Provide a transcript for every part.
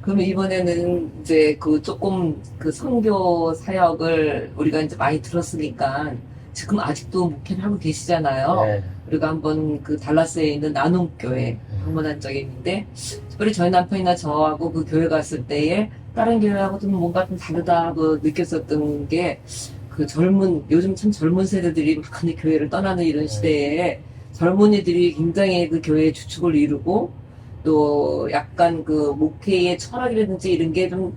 그러면 이번에는 이제 그 조금 그 선교 사역을 우리가 이제 많이 들었으니까 지금 아직도 목회를 하고 계시잖아요. 네. 우리가 한번 그 달라스에 있는 나눔교회 방문한 적이 있는데, 특별히 저희 남편이나 저하고 그 교회 갔을 때에 다른 교회하고 좀 뭔가 좀 다르다고 느꼈었던 게, 그 요즘 참 젊은 세대들이 많이 교회를 떠나는 이런 시대에 젊은이들이 굉장히 그 교회의 주축을 이루고, 또 약간 그 목회의 철학이라든지 이런 게 좀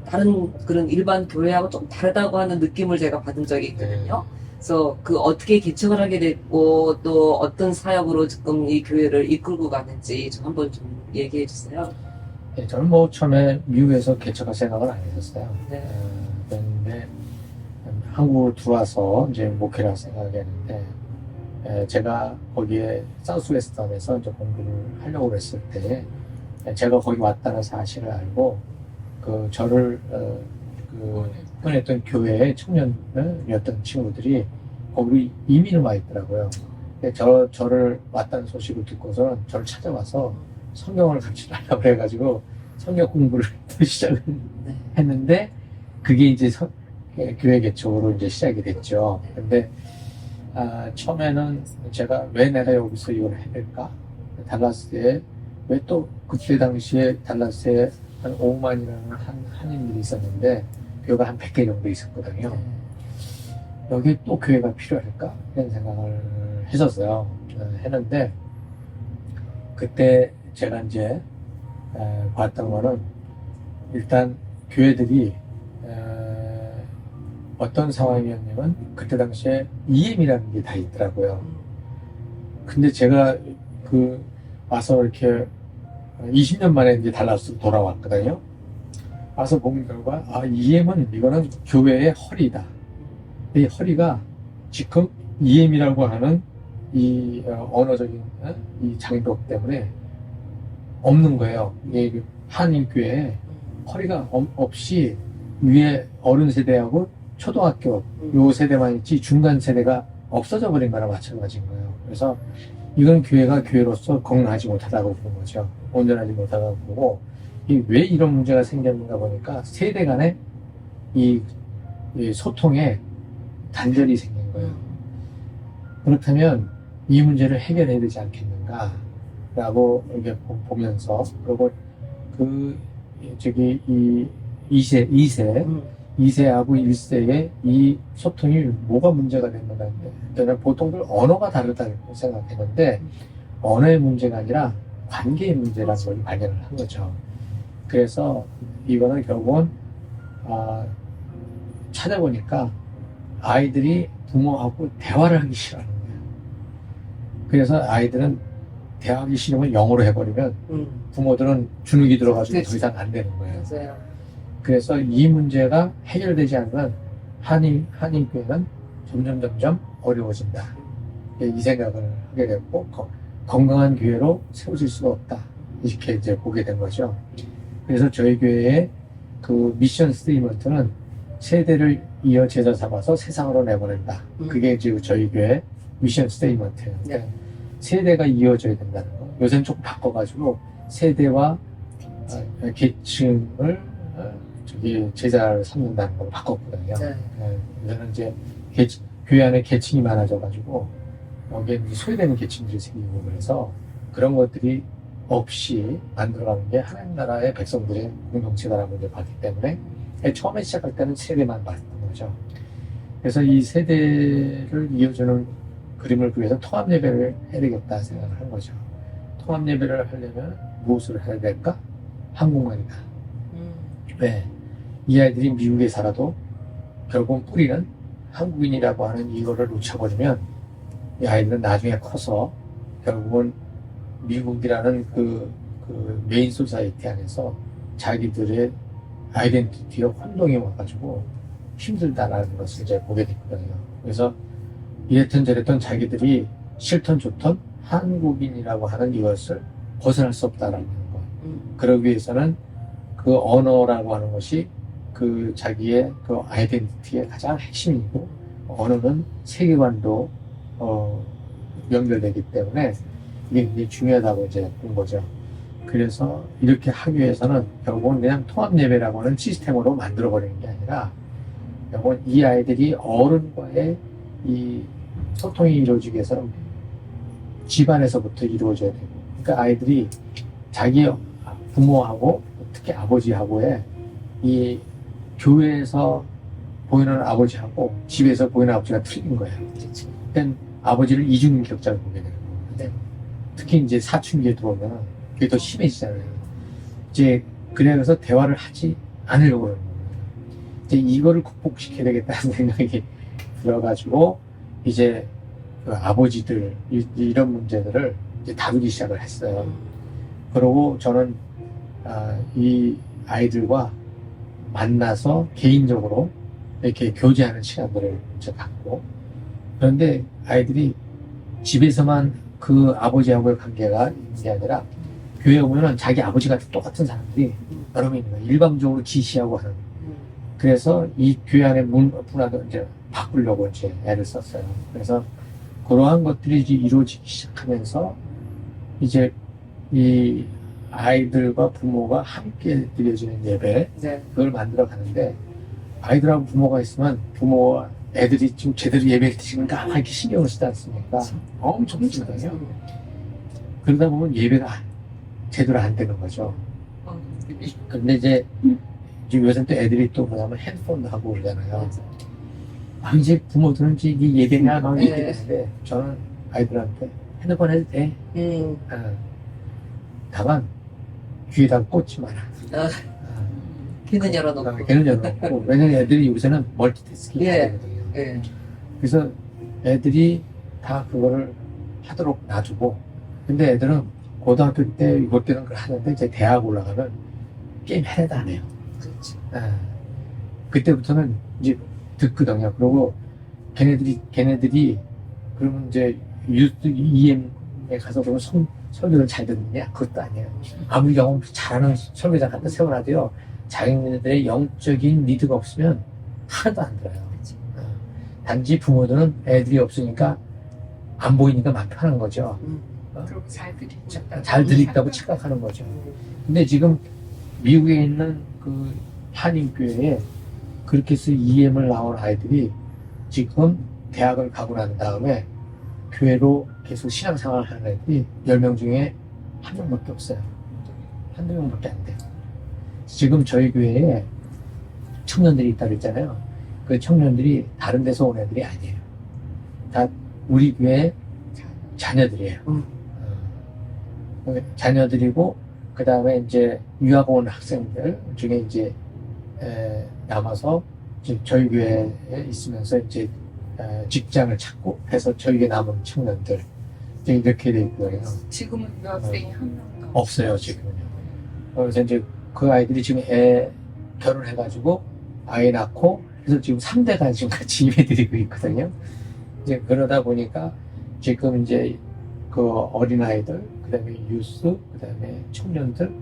다른 그런 일반 교회하고 좀 다르다고 하는 느낌을 제가 받은 적이 있거든요. 그래서 그 어떻게 개척을 하게 됐고 또 어떤 사역으로 지금 이 교회를 이끌고 가는지 좀 한번 좀 얘기해 주세요. 네, 저는 뭐 처음에 미국에서 개척할 생각을 안 했었어요. 네. 그런데 한국으로 들어와서 이제 목회를 할 생각했는데, 제가 거기에 사우스웨스턴에서 이제 공부를 하려고 그랬을 때, 제가 거기 왔다는 사실을 알고, 그 저를 그 보냈던 교회의 청년이었던 친구들이 거기 이민을 와 있더라고요. 근데 저를 왔다는 소식을 듣고서는 저를 찾아와서 성경을 같이 하려고 그래가지고 성경 공부를 또 시작을 네. 했는데, 그게 이제 교회 개척으로 이제 시작이 됐죠. 근데 처음에는 제가 왜 내가 여기서 이걸 해야 될까? 달라스에 왜 또 그때 당시에 달라스에 한 5만이라는 한인들이 있었는데 교회가 한 100개 정도 있었거든요. 여기 또 교회가 필요할까? 이런 생각을 했었어요. 했는데 그때 제가 이제 봤던 거는, 일단 교회들이 어떤 상황이었냐면 그때 당시에 EM이라는 게 다 있더라고요. 근데 제가 와서 이렇게 20년 만에 이제 달라스로 돌아왔거든요. 와서 본 결과, EM은 이거는 교회의 허리다. 이 허리가 지금 EM이라고 하는 이 언어적인 이 장벽 때문에 없는 거예요. 이 한인교회에 허리가 없이 위에 어른 세대하고 초등학교 요 세대만 있지 중간 세대가 없어져 버린 거랑 마찬가지인 거예요. 그래서 이건 교회가 교회로서 건강하지 못하다고 보는 거죠. 온전하지 못하다고 보고, 왜 이런 문제가 생겼는가 보니까 세대 간의 이 소통에 단절이 생긴 거예요. 그렇다면 이 문제를 해결해야 되지 않겠는가 라고 이렇게 보면서, 그리고 이 2세하고 1세의 이 소통이 뭐가 문제가 됐는가 했는데, 저는 보통들 언어가 다르다고 생각했는데 언어의 문제가 아니라 관계의 문제라는 걸 발견을 한 거죠. 그래서 이거는 결국은 찾아보니까 아이들이 부모하고 대화를 하기 싫어하는 거예요. 그래서 아이들은 대화하기 싫으면 영어로 해버리면 부모들은 주눅이 들어가지고 더 이상 안 되는 거예요. 맞아요. 그래서 이 문제가 해결되지 않으면 한인교회는 점점 어려워진다. 이 생각을 하게 됐고, 건강한 교회로 세워질 수가 없다. 이렇게 이제 보게 된 거죠. 그래서 저희 교회의 그 미션 스테이트먼트는 세대를 이어 제자 삼아서 세상으로 내보낸다. 그게 이제 저희 교회 미션 스테이트먼트예요. 네. 세대가 이어져야 된다는 거. 요새는 조금 바꿔가지고 세대와 계층을 제자를 삼는다는 걸 바꿨거든요. 네. 요새는 이제 교회 안에 계층이 많아져가지고 여기에 이제 소외되는 계층들이 생기고, 그래서 그런 것들이 없이 만들어가는 게 하나님 나라의 백성들의 공동체다라고 이제 봤기 때문에, 처음에 시작할 때는 세대만 봤던 거죠. 그래서 이 세대를 이어주는 그림을 그려서 통합 예배를 해야 되겠다 생각을 한 거죠. 통합 예배를 하려면 무엇을 해야 될까? 한국말이다. 왜? 이 아이들이 미국에 살아도 결국 뿌리는 한국인이라고 하는 이거를 놓쳐버리면 이 아이들은 나중에 커서 결국은 미국이라는 그 메인 소사이티 안에서 자기들의 아이덴티티가 혼동이 와가지고 힘들다라는 것을 이제 보게 됐거든요. 그래서 이랬던 저랬던 자기들이 싫던 좋던 한국인이라고 하는 이것을 벗어날 수 없다라는 것. 그러기 위해서는 그 언어라고 하는 것이 그 자기의 그 아이덴티티의 가장 핵심이고, 언어는 세계관도 연결되기 때문에 이게 굉장히 중요하다고 이제 본 거죠. 그래서 이렇게 하기 위해서는 결국은 그냥 통합 예배라고 하는 시스템으로 만들어 버리는 게 아니라 결국은 이 아이들이 어른과의 이 소통이 이루어지기 위해서는 집안에서부터 이루어져야 되고, 그러니까 아이들이 자기 부모하고 특히 아버지하고의 이 교회에서 보이는 아버지하고 집에서 보이는 아버지가 틀린 거예요. 그렇죠. 그러니까 아버지를 이중인격자로 보게 되는 거예요. 네. 특히 이제 사춘기에 들어오면 그게 더 심해지잖아요. 이제 그래서 대화를 하지 않으려고 하는 거예요. 이제 이거를 극복시켜야 되겠다는 생각이 들어가지고 이제 그 아버지들 이런 문제들을 이제 다루기 시작을 했어요. 그러고 저는 이 아이들과 만나서 개인적으로 이렇게 교제하는 시간들을 이제 갖고, 그런데 아이들이 집에서만 그 아버지하고의 관계가 있는 게 아니라 교회에 오면은 자기 아버지가 똑같은 사람들이 여러 명 있는 거예요. 일방적으로 지시하고 하는. 그래서 이 교회 안의 문화도 이제 바꾸려고 이제 애를 썼어요. 그래서 그러한 것들이 이제 이루어지기 시작하면서 이제 이 아이들과 부모가 함께 드려지는 예배, 네. 그걸 만들어 가는데, 아이들하고 부모가 있으면 부모와 애들이 지금 제대로 예배를 드시는가 이렇게 신경을 쓰지 않습니까? 엄청 쓰거든요. 그러다 보면 예배가 제대로 안 되는 거죠. 근데 이제 지금 요새 또 애들이 또 그러면 핸드폰도 하고 그러잖아요. 이제 부모들은 이제 이게 예배냐 막 이렇게 네. 되는데, 저는 아이들한테 핸드폰 해도 돼. 다만 귀에다 꽂지 마라. 귀는 열어놓고. 걔는 열어놓고. 왜냐면 애들이 요새는 멀티태스킹 예. 하거든요. 예. 그래서 애들이 다 그거를 하도록 놔두고, 근데 애들은 고등학교 때 이것 때는 그걸 하는데 이제 대학 올라가면 게임 하나도 안 해요. 그렇죠. 그때부터는 이제 듣거든요. 그리고 걔네들이 그러면 이제 유스 EM에 가서 그러면 설교를 잘 듣느냐? 그것도 아니에요. 아무리 영어 잘하는 설교자 갖다 세워놔도요, 자기네들의 영적인 리드가 없으면 하나도 안 들어요. 단지 부모들은 애들이 없으니까 안 보이니까 마음 편한 거죠. 그리고 잘 들리죠. 잘 들린다고 착각하는 거죠. 근데 지금 미국에 있는 그 한인교회에 그렇게 해서 EM을 나온 아이들이 지금 대학을 가고 난 다음에 교회로 계속 신앙생활을 하는 애들이 10명 중에 1명밖에 없어요. 한두 명밖에 안 돼요. 지금 저희 교회에 청년들이 있다고 그랬잖아요. 그 청년들이 다른 데서 온 애들이 아니에요. 다 우리 교회 자녀들이에요. 자녀들이고, 그 다음에 이제 유학 온 학생들 중에 이제 남아서 이제 저희 교회에 있으면서 이제 직장을 찾고 해서 저희 교회 남은 청년들 이제 이렇게 돼 있고요. 지금은 유학생이 한 명도 없어요, 지금은요. 그래서 이제 그 아이들이 지금 결혼해가지고 아이 낳고 그래서 지금 3대가 지금 같이 예배드리고 있거든요. 이제 그러다 보니까 지금 이제 그 어린아이들, 그 다음에 유스, 그 다음에 청년들,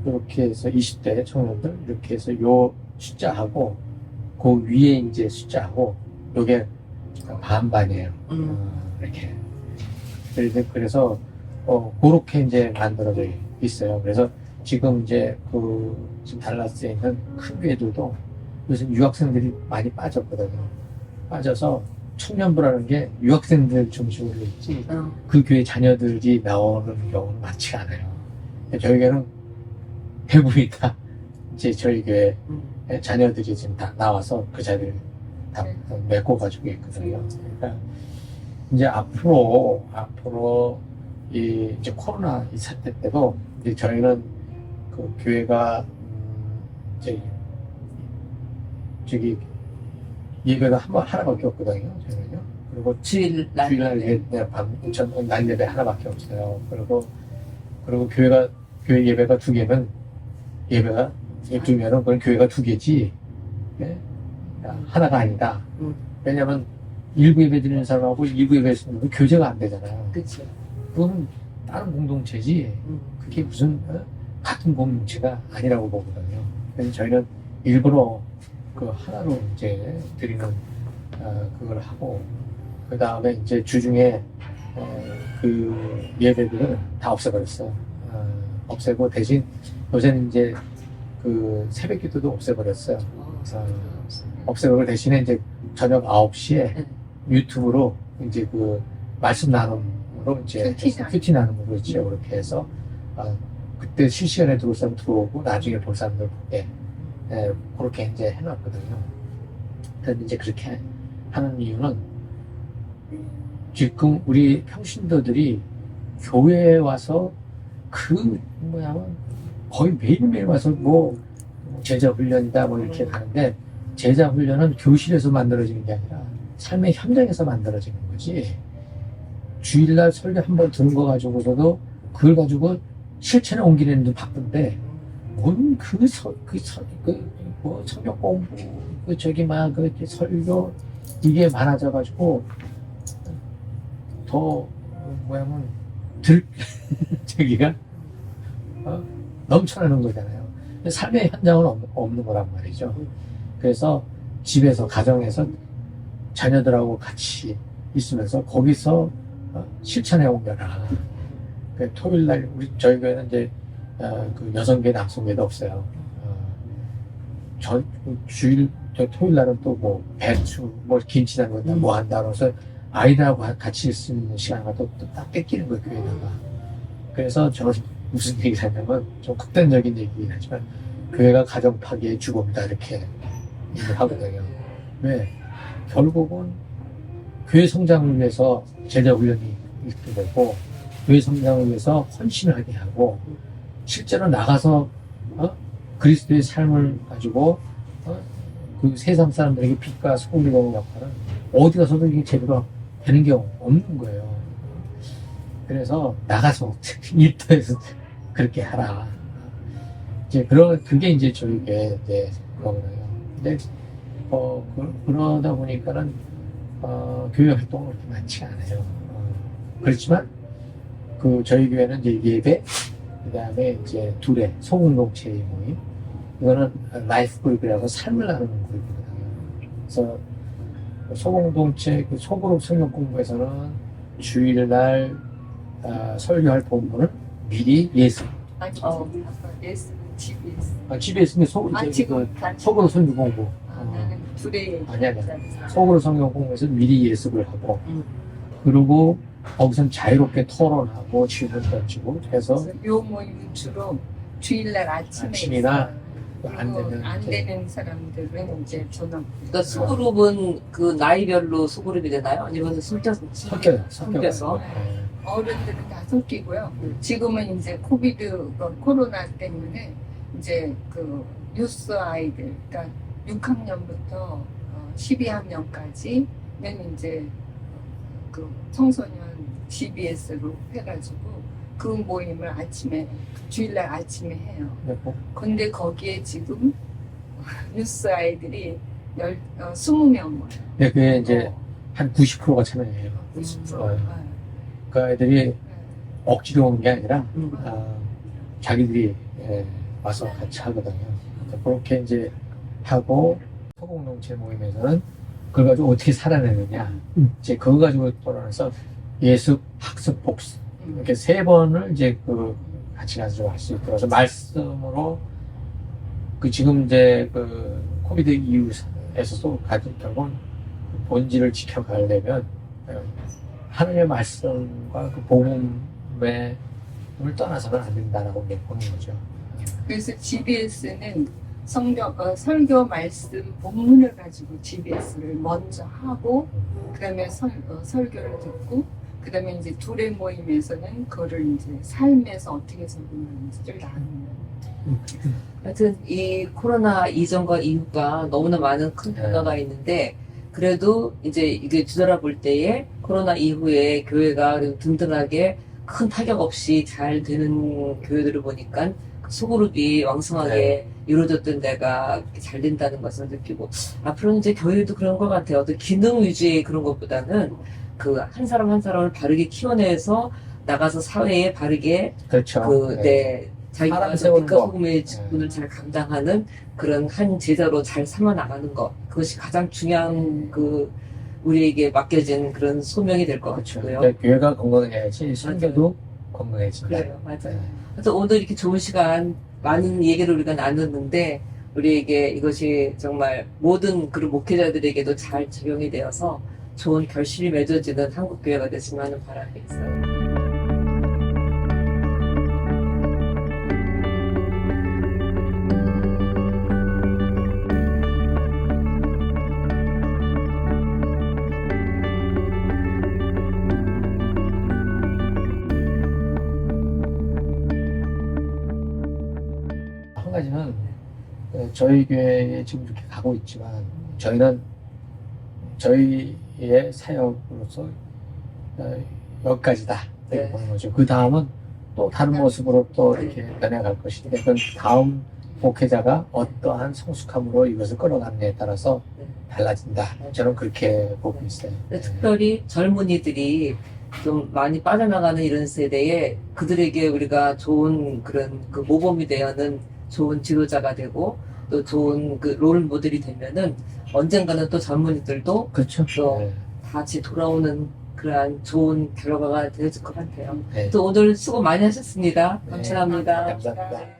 이렇게 해서 20대 청년들, 이렇게 해서 요 숫자하고 그 위에 이제 숫자하고 요게 반반이에요. 이렇게. 그래서 그렇게 이제 만들어져 있어요. 그래서 지금 이제 지금 달라스에 있는 큰 교회들도 요즘 유학생들이 많이 빠졌거든요. 빠져서 청년부라는 게 유학생들 중심으로 있지, 그 교회 자녀들이 나오는 경우는 많지가 않아요. 저희 교회는 대부분이 다 이제 저희 교회 자녀들이 지금 다 나와서 그 자리를 다 메꿔 가지고 있거든요. 그러니까 이제 앞으로 이제 코로나 이 사태 때도 이제 저희는 그 교회가 이제 저기 예배가 하나밖에 없거든요. 저희는요. 그리고 주일날 주일날 날 예배 하나밖에 없어요. 그리고 교회 예배가 2개면 예배가 2개면 그건 교회가 2개지, 네? 하나가 아니다. 왜냐면 일부 예배 드리는 사람하고 일부 예배 드리는 사람은 교제가 안 되잖아요. 그렇죠. 그건 다른 공동체지, 그게 무슨 같은 공동체가 아니라고 보거든요. 그래서 저희는 일부러 그 하나로 이제 드리는 그걸 하고, 그 다음에 이제 주중에 그 예배들을 다 없애버렸어요. 없애고 대신 요새는 이제 그 새벽 기도도 없애버렸어요. 없애버리고 대신에 이제 저녁 9시에 네. 유튜브로 이제 그 말씀 나눔으로 이제 큐티 나눔으로 있죠. 그렇게 해서 그때 실시간에 들어올 사람 들어오고 나중에 볼 사람들 보게 그렇게 이제 해놨거든요. 근데 이제 그렇게 하는 이유는 지금 우리 평신도들이 교회에 와서 거의 매일매일 와서 뭐 제자 훈련이다 뭐 이렇게 가는데 제자 훈련은 교실에서 만들어지는 게 아니라 삶의 현장에서 만들어지는 거지. 주일날 설교 한 번 들은 거 가지고서도 그걸 가지고 실천에 옮기는 데 바쁜데 뭔 뭐 성경 공부 그 설교 이게 많아져 가지고 더 저기가 넘쳐나는 거잖아요. 삶의 현장은 없는 거란 말이죠. 그래서 집에서 가정에서 자녀들하고 같이 있으면서 거기서 실천해 옮겨라. 토요일날 저희 교회는 이제 그 여성계 남성계도 없어요. 토요일날은 또 뭐 배추 뭐 김치 담근다 뭐 한다 그래서 아이들하고 같이 있을 수 있는 시간을 또 딱 뺏기는 거예요, 교회다가. 그래서 저는 무슨 얘기를 하냐면 좀 극단적인 얘기긴 하지만 교회가 가정 파괴의 주범이다 이렇게 얘기를 하거든요. 왜? 결국은 교회 성장을 위해서 제자 훈련이 있게 되고 교회 성장을 위해서 헌신을 하게 하고 실제로 나가서 그리스도의 삶을 가지고 그 세상 사람들에게 빛과 소금이 되는 역할은 어디 가서도 이게 제대로 되는 게 없는 거예요. 그래서 나가서 일터에서 그렇게 하라. 이제 그게 이제 저희게 이제 그거거든요. 근데 그러다 보니까는 교회 활동은 그렇게 많지가 않아요. 그렇지만 그 저희 교회는 이제 예배, 그다음에 이제 둘의 소공동체 모임, 이거는 라이프 그룹이라고 삶을 나누는 그룹이거든요. 그래서 소공동체 그 소그룹 성경 공부에서는 주일날 설교할 본문을 미리 예습. 예스 GBS. GBS는 속으로 성경 공부. 나는 둘의 아니야. 속으로 성경 공부에서 미리 예습을 하고, 그리고 거기선 자유롭게 토론하고 질문 던지고 해서 요 모임은 주로 주일날 아침이나 안 되는 사람들은 이제 저는 그러니까 소그룹은 그 나이별로 소그룹이 되나요? 아니면 섞여서? 어른들은 다 섞이고요. 지금은 이제 코로나 때문에 이제 그 뉴스 아이들, 그러니까 6학년부터 12학년까지는 이제 그 청소년 GBS로 해가지고 그 모임을 주일날 아침에 해요. 근데 거기에 지금 뉴스 아이들이 20명 모여요. 네, 그게 이제 한 90%가 참여해요. 90%. 그 아이들이 억지로 오는 게 아니라 자기들이 와서 같이 하거든요. 그렇게 이제 하고 소공동체 모임에서는 그걸 가지고 어떻게 살아내느냐 이제 그거 가지고 토론해서 예습, 학습, 복습 이렇게 3번을 이제 같이 가지고 할 수 있도록 해서 말씀으로 지금 이제 코비드 이후에서도 결국은 본질을 지켜가려면 하나님의 말씀과 복음을 떠나서는 안 된다라고 보는 거죠. 그래서 GBS는 설교 말씀 본문을 가지고 GBS를 먼저 하고 그다음에 설교를 듣고 그다음에 이제 둘의 모임에서는 그거를 이제 삶에서 어떻게 적용하는지를 나누는. 하여튼 이 코로나 이전과 이후가 너무나 많은 큰 변화가 있는데 그래도 이제 이게 뒤돌아볼 때에 코로나 이후에 교회가 든든하게 큰 타격 없이 잘 되는 교회들을 보니까 소그룹이 왕성하게 이루어졌던 데가 잘 된다는 것을 느끼고 앞으로는 이제 교회도 그런 것 같아요. 어떤 기능 위주의 그런 것보다는 한 사람 한 사람을 바르게 키워내서 나가서 사회에 바르게 그렇죠. 자기가 빛과 소금의 직분을 잘 감당하는 그런 한 제자로 잘 삼아 나가는 것 그것이 가장 중요한 우리에게 맡겨진 그런 소명이 될 것 같고요. 교회가 건강해야지 선교도 건강해진다. 그래요, 맞아요. 그래서 오늘 이렇게 좋은 시간, 많은 얘기를 우리가 나눴는데, 우리에게 이것이 정말 모든 그런 목회자들에게도 잘 적용이 되어서 좋은 결실이 맺어지는 한국교회가 됐으면 하는 바람이 있어요. 한 가지는 저희 교회에 지금 이렇게 가고 있지만 저희는 저희의 사역으로서 여기까지다 이렇게 네. 보는 거죠. 그 다음은 또 다른 모습으로 또 이렇게 변해갈 것인데 그건 다음 목회자가 어떠한 성숙함으로 이것을 끌어가느냐에 따라서 네. 달라진다. 저는 그렇게 보고 있어요. 근데 특별히 젊은이들이 좀 많이 빠져나가는 이런 세대에 그들에게 우리가 좋은 그런 그 모범이 되어는 좋은 지도자가 되고 또 좋은 그 롤 모델이 되면은 언젠가는 또 젊은이들도 그렇죠. 또 네. 다시 돌아오는 그러한 좋은 결과가 되어질 것 같아요. 네. 또 오늘 수고 많이 하셨습니다. 네. 감사합니다. 감사합니다.